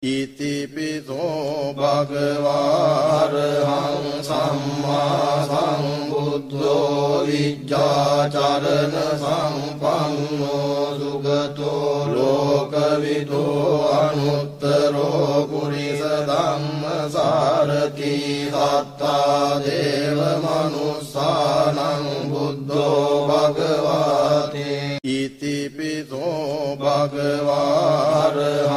ඉතිපිසෝ භගවාරහං සම්මා සම්බුද්ධෝ විජ්ජාචරණ සම්පන්නෝ සුගතෝ ලෝකවිදෝ අනුත්තරෝ පුරිස ධම්මසාරති සත්තා දේව මනුස්සානං බුද්ධෝ භගවාති ඉතිපිසෝ භගවාරහං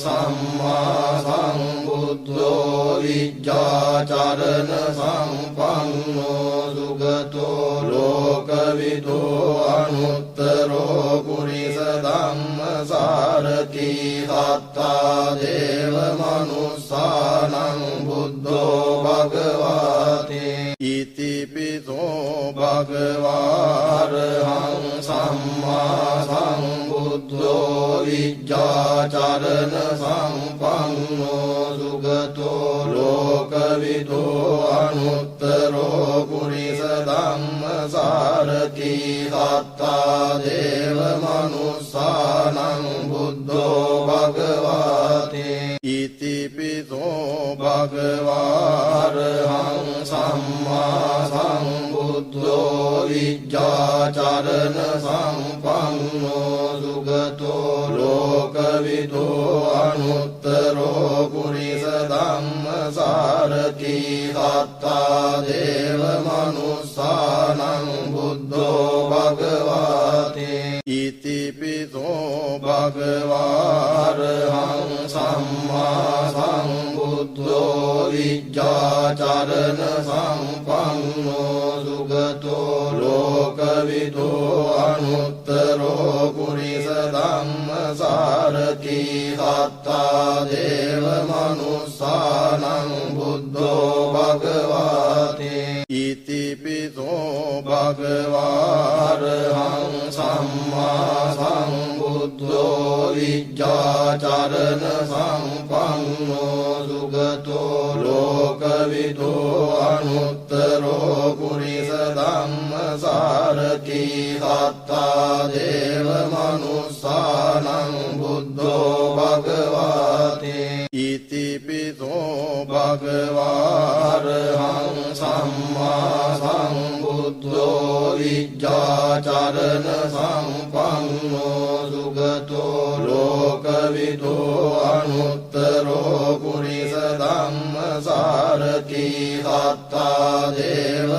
සම්මා සම්බුද්ධෝ විජ්ජාචරණ සම්පන්නෝ සුගතෝ ලෝකවිදෝ අනුත්තරෝ පුරිස ධම්මසාරති සත්තා දේව මනුස්සානං බුද්ධෝ භගවාති ඉතිපිසෝ භගවාරහං සම්මා සම්බුද්ධෝ විජ්ජාචරණ සම්පන්නෝ සුගතෝ ලෝකවිදෝ අනුත්තරෝ පුරිස ධම්මසාරති සත්තා දේව මනුස්සානං බුද්ධෝ භගවාති ඉතිපිසෝ භගවාරහං සම්මා සම්බුද්ධෝ විජ්ජාචරණ සම්පන්නෝ සුගතෝ ලෝකවිදෝ අනුත්තරෝ පුරිස ධම්මසාරති සත්තා දේව මනුස්සානං බුද්ධෝ භගවාති ඉතිපිසෝ භගවාරහං සම්මා සම්බුද්ධෝ විජ්ජාචරණ සම්පන්නෝ සුගතෝ ලෝකවිදෝ අනුත්තරෝ පුරිස ධම්මසාරති සත්තා දේව මනුස්සානං බුද්ධෝ භගවාති ඉතිපිසෝ භගවාරහං සම්මා සම්බුද්ධෝ විජ්ජාචරණ සම්පන්නෝ සුගතෝ ලෝකවිදෝ අනුත්තරෝ පුරිස ධම්මසාරති සත්තා දේව මනුස්සානං බුද්ධෝ භගවාති ඉතිපිසෝ භගවාරහං සම්මා සම්බුද්ධෝ විජ්ජාචරණ සම්පන්නෝ සුගතෝ ලෝකවිදෝ අනුත්තරෝ පුරිස ධම්මසාරති සත්තා දේව